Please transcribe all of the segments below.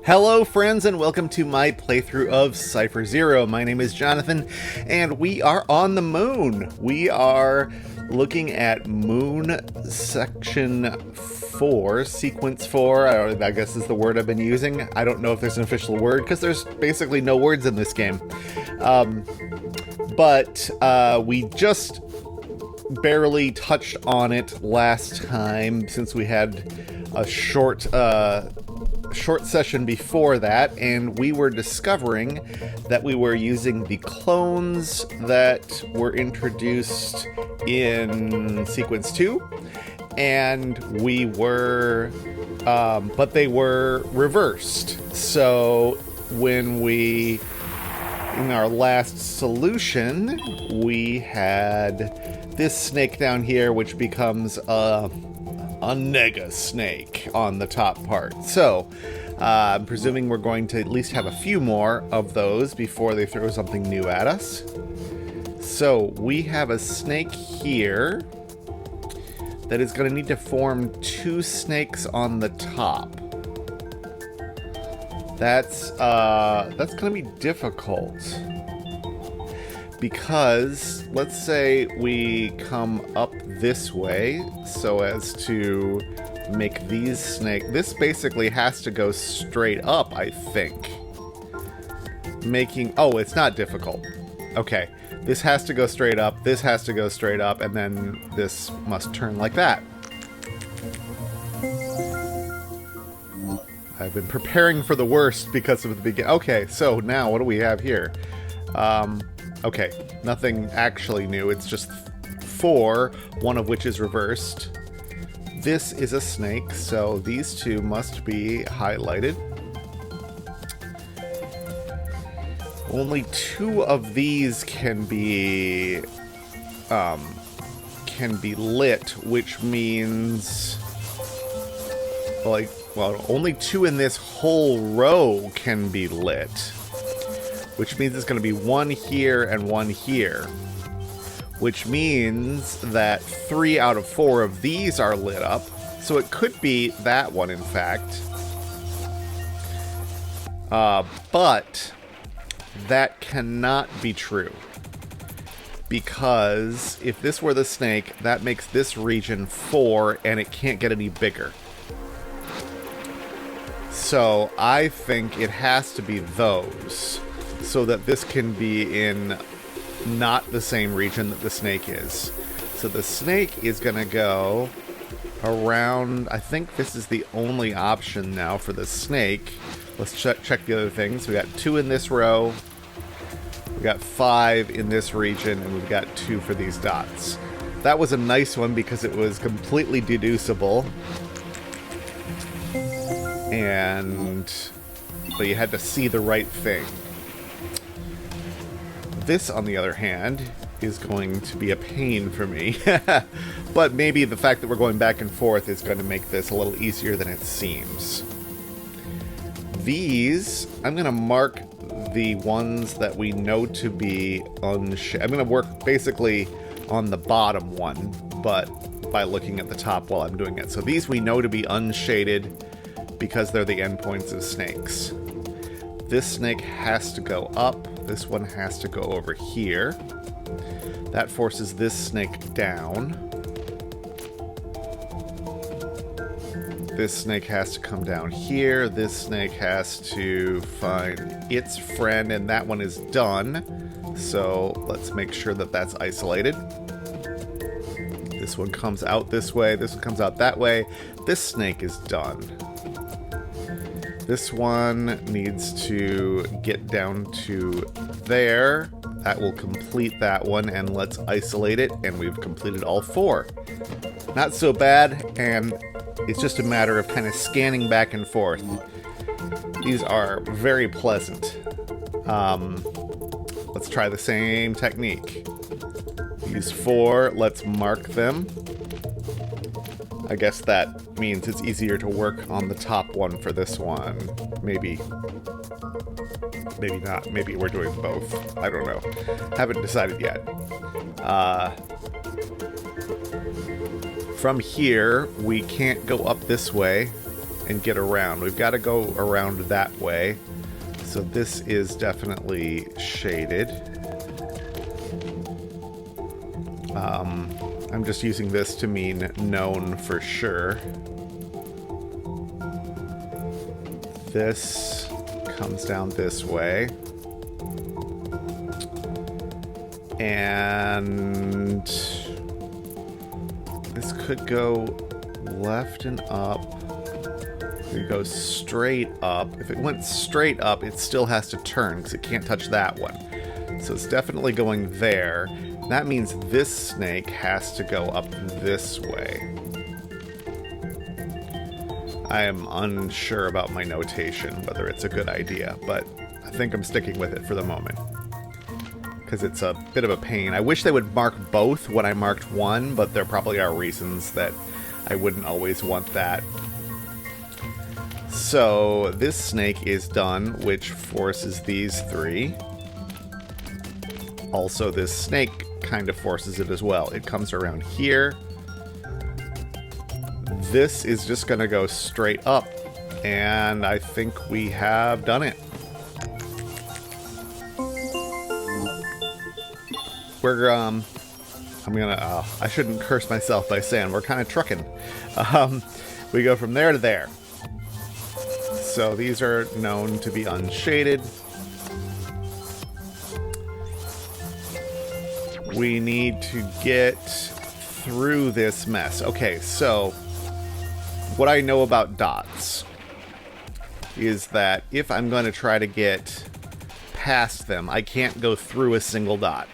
Hello friends and welcome to my playthrough of Cipher Zero. My name is Jonathan and we are on the moon. We are looking at moon section 4, sequence 4, I guess is the word I've been using. I don't know if there's an official word because there's basically no words in this game. But we just barely touched on it last time since we had a short session before that, and we were discovering that we were using the clones that were introduced in sequence 2, and we were but they were reversed. So when we, in our last solution, we had this snake down here which becomes a nega snake on the top part. So I'm presuming we're going to at least have a few more of those before they throw something new at us. So we have a snake here that is going to need to form 2 snakes on the top. That's going to be difficult, because let's say we come up this way so as to make these snakes. This basically has to go straight up, I think. Oh, it's not difficult. Okay, this has to go straight up, this has to go straight up, and then this must turn like that. I've been preparing for the worst because of the beginning. Okay, so now what do we have here? Okay, nothing actually new. It's just 4, one of which is reversed. This is a snake, so these 2 must be highlighted. Only 2 of these can be lit, which means, only 2 in this whole row can be lit. Which means it's going to be 1 here and 1 here. Which means that 3 out of 4 of these are lit up. So it could be that one, in fact. But that cannot be true. Because if this were the snake, that makes this region 4, and it can't get any bigger. So I think it has to be those, so that this can be in not the same region that the snake is. So the snake is going to go around. I think this is the only option now for the snake. Let's check the other things. We got 2 in this row. We got 5 in this region, and we've got 2 for these dots. That was a nice one because it was completely deducible. But you had to see the right thing. This, on the other hand, is going to be a pain for me. But maybe the fact that we're going back and forth is going to make this a little easier than it seems. These, I'm going to mark the ones that we know to be unshaded. I'm going to work basically on the bottom one, but by looking at the top while I'm doing it. So these we know to be unshaded because they're the endpoints of snakes. This snake has to go up. This one has to go over here. That forces this snake down. This snake has to come down here. This snake has to find its friend, and that one is done. So let's make sure that that's isolated. This one comes out this way. This one comes out that way. This snake is done. This one needs to get down to there. That will complete that one, and let's isolate it, and we've completed all 4. Not so bad, and it's just a matter of kind of scanning back and forth. These are very pleasant. Let's try the same technique. Use 4, let's mark them. I guess that means it's easier to work on the top one for this one. Maybe not. Maybe we're doing both. I don't know. Haven't decided yet. From here, we can't go up this way. and get around. We've got to go around that way. So this is definitely shaded. I'm just using this to mean known for sure. This comes down this way. And this could go left and up. It goes straight up. If it went straight up, it still has to turn because it can't touch that one. So it's definitely going there. That means this snake has to go up this way. I am unsure about my notation, whether it's a good idea, but I think I'm sticking with it for the moment. Because it's a bit of a pain. I wish they would mark both when I marked one, but there probably are reasons that I wouldn't always want that. So this snake is done, which forces these three. Also, this snake kind of forces it as well. It comes around here. This is just going to go straight up, and I think we have done it. We're, I'm gonna, I shouldn't curse myself by saying we're kind of trucking. We go from there to there. So these are known to be unshaded. We need to get through this mess. Okay, so what I know about dots is that if I'm going to try to get past them, I can't go through a single dot.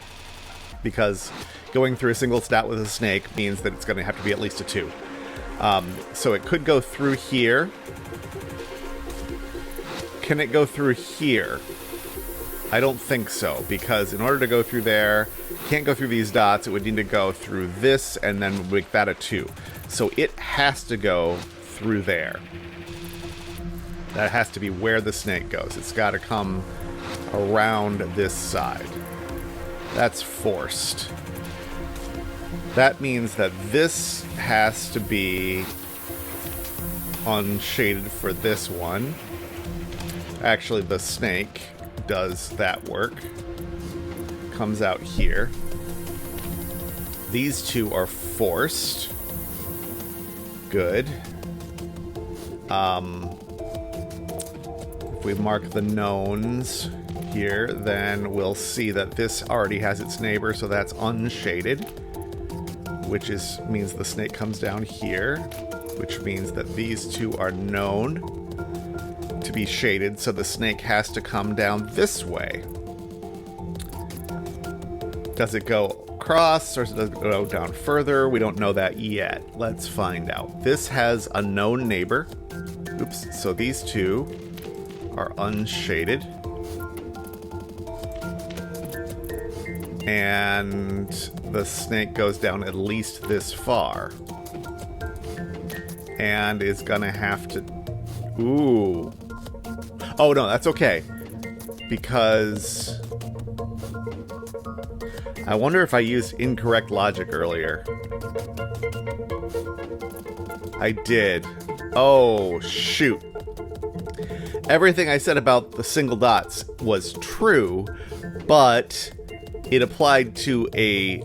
Because going through a single dot with a snake means that it's going to have to be at least a 2. So it could go through here. Can it go through here? I don't think so, because in order to go through there, can't go through these dots, it would need to go through this and then make that a 2. So it has to go through there. That has to be where the snake goes. It's got to come around this side. That's forced. That means that this has to be unshaded for this one. Actually, the snake does that work. Comes out here. These two are forced. Good. If we mark the knowns here, then we'll see that this already has its neighbor, so that's unshaded, which means the snake comes down here, which means that these two are known to be shaded, so the snake has to come down this way. Does it go across, or does it go down further? We don't know that yet. Let's find out. This has a known neighbor. Oops, so these two are unshaded. And the snake goes down at least this far. And is gonna have to... Ooh. Oh, no, that's okay. Because... I wonder if I used incorrect logic earlier. I did. Oh, shoot. Everything I said about the single dots was true, but it applied to a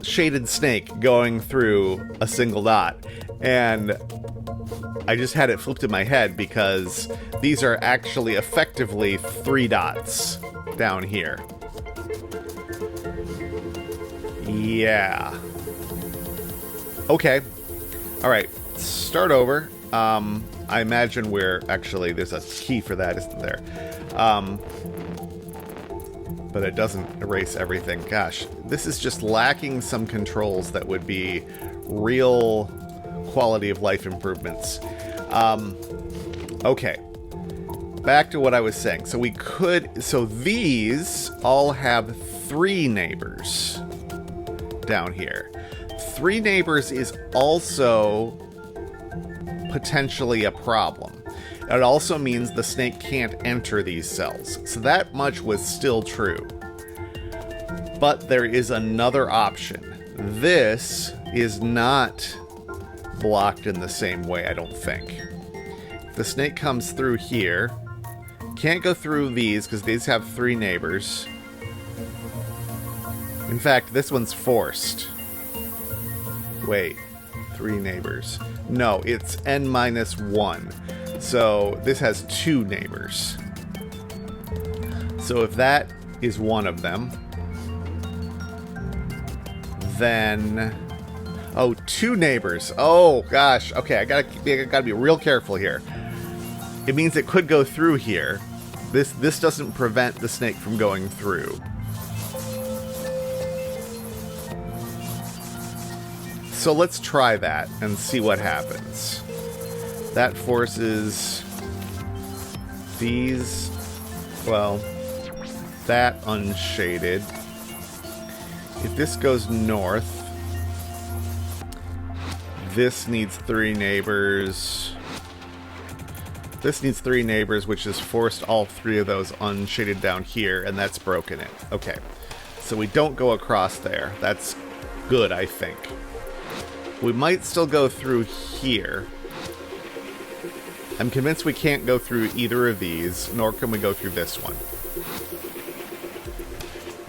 shaded snake going through a single dot. And I just had it flipped in my head because these are actually effectively 3 dots down here. Yeah. Okay. Alright. Start over. I imagine there's a key for that, isn't there? But it doesn't erase everything. Gosh, this is just lacking some controls that would be real quality of life improvements. Okay. Back to what I was saying. So these all have 3 neighbors down here. 3 neighbors is also potentially a problem. It also means the snake can't enter these cells. So that much was still true. But there is another option. This is not blocked in the same way, I don't think. The snake comes through here. Can't go through these because these have 3 neighbors. In fact, this one's forced. Wait, 3 neighbors. No, it's n-1. So this has 2 neighbors. So if that is one of them, then... Oh, 2 neighbors. Oh, gosh. Okay, I gotta be real careful here. It means it could go through here. This doesn't prevent the snake from going through. So let's try that and see what happens. That forces these, well, that unshaded. If this goes north, this needs 3 neighbors. This needs 3 neighbors, which has forced all 3 of those unshaded down here, and that's broken it. Okay, so we don't go across there. That's good, I think. We might still go through here. I'm convinced we can't go through either of these, nor can we go through this one.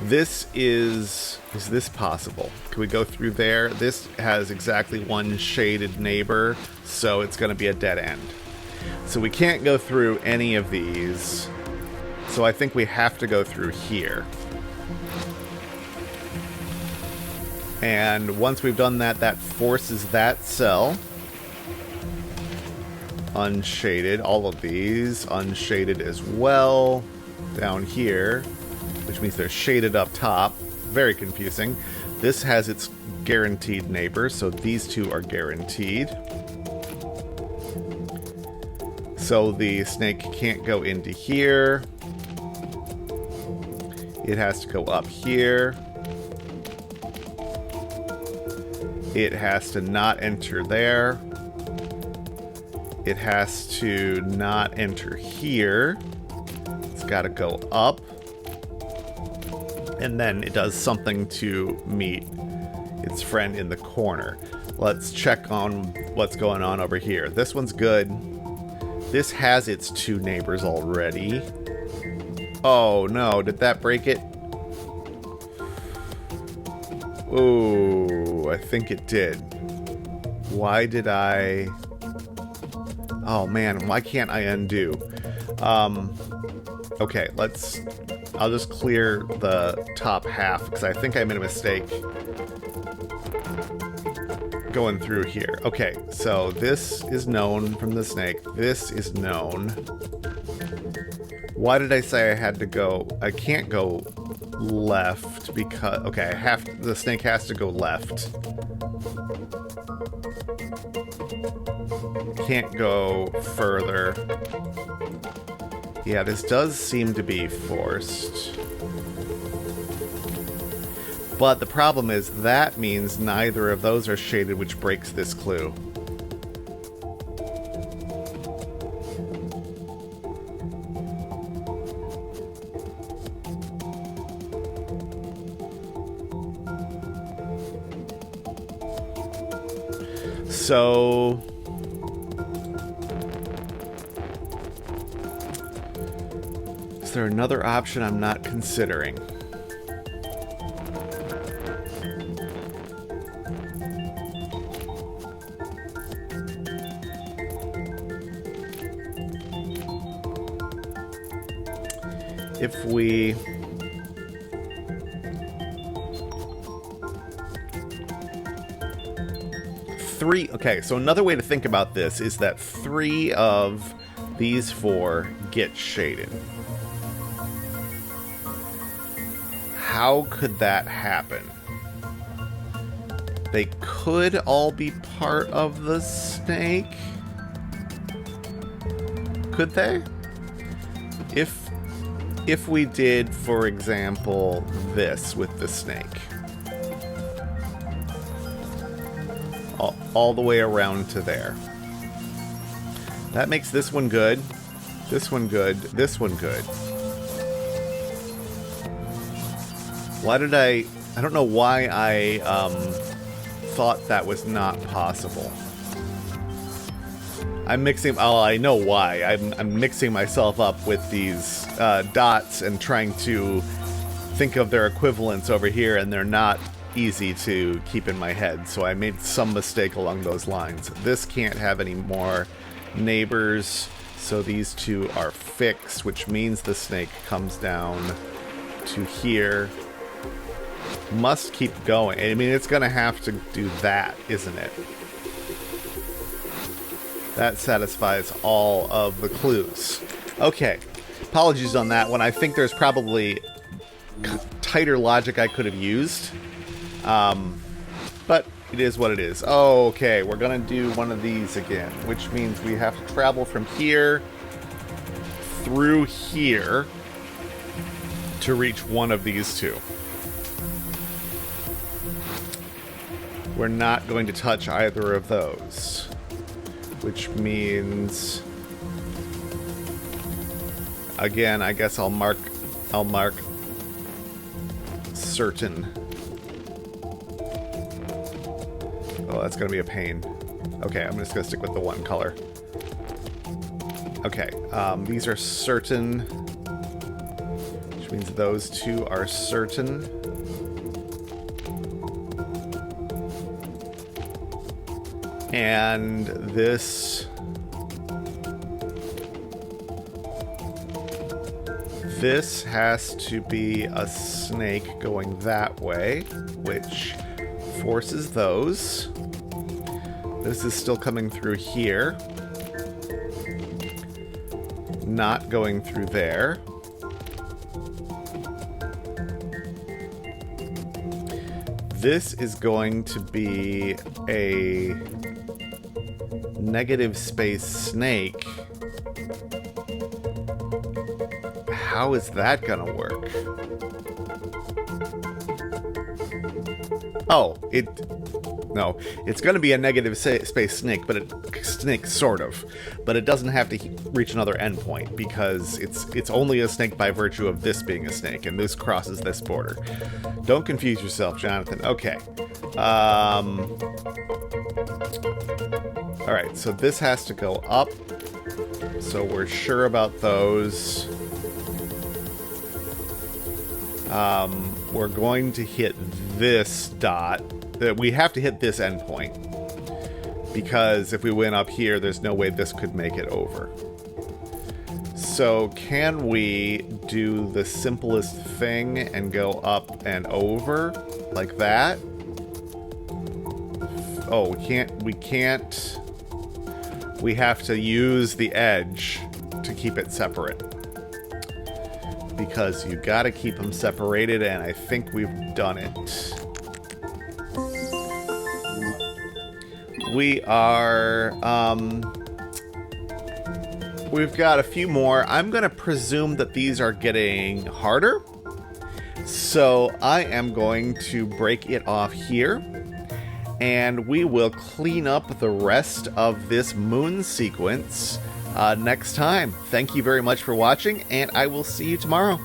This is this possible? Can we go through there? This has exactly 1 shaded neighbor, so it's going to be a dead end. So we can't go through any of these. So I think we have to go through here. And once we've done that, that forces that cell. Unshaded. All of these. Unshaded as well. Down here. Which means they're shaded up top. Very confusing. This has its guaranteed neighbor, so these 2 are guaranteed. So the snake can't go into here. It has to go up here. It has to not enter there. It has to not enter here. It's got to go up. And then it does something to meet its friend in the corner. Let's check on what's going on over here. This one's good. This has its 2 neighbors already. Oh no, did that break it? Oh, I think it did. Why did I... Oh man, why can't I undo? Okay, I'll just clear the top half, because I think I made a mistake going through here. Okay, so this is known from the snake. This is known. Why did I say I had to go? I can't go left because... Okay, the snake has to go left. Can't go further. Yeah, this does seem to be forced. But the problem is that means neither of those are shaded, which breaks this clue. So... is there another option I'm not considering? If we... Okay, so another way to think about this is that 3 of these 4 get shaded. How could that happen? They could all be part of the snake? Could they? If we did, for example, this with the snake. All the way around to there. That makes this one good. This one good. This one good. Why did I don't know why I thought that was not possible. I'm mixing... Oh, I know why. I'm mixing myself up with these dots and trying to think of their equivalents over here, and they're not easy to keep in my head, so I made some mistake along those lines. This can't have any more neighbors, so these two are fixed, which means the snake comes down to here. Must keep going. I mean, it's gonna have to do that, isn't it? That satisfies all of the clues. Okay, apologies on that one. I think there's probably tighter logic I could have used. But it is what it is. Okay, we're gonna do one of these again, which means we have to travel from here through here to reach one of these two. We're not going to touch either of those, which means, again, I guess I'll mark certain. Oh, that's going to be a pain. Okay, I'm just going to stick with the one color. Okay, these are certain, which means those two are certain. And this has to be a snake going that way, which forces those. This is still coming through here. Not going through there. This is going to be a negative space snake. How is that gonna work? Oh, no, it's gonna be a negative space snake, but snake sort of, but it doesn't have to reach another endpoint because it's only a snake by virtue of this being a snake, and this crosses this border. Don't confuse yourself, Jonathan. Okay. Alright, so this has to go up. So we're sure about those. We're going to hit this dot. We have to hit this endpoint. Because if we went up here, there's no way this could make it over. So can we do the simplest thing and go up and over like that? Oh, we can't. We have to use the edge to keep it separate. Because you gotta keep them separated, and I think we've done it. We are, we've got a few more. I'm gonna presume that these are getting harder. So I am going to break it off here. And we will clean up the rest of this moon sequence next time. Thank you very much for watching, and I will see you tomorrow.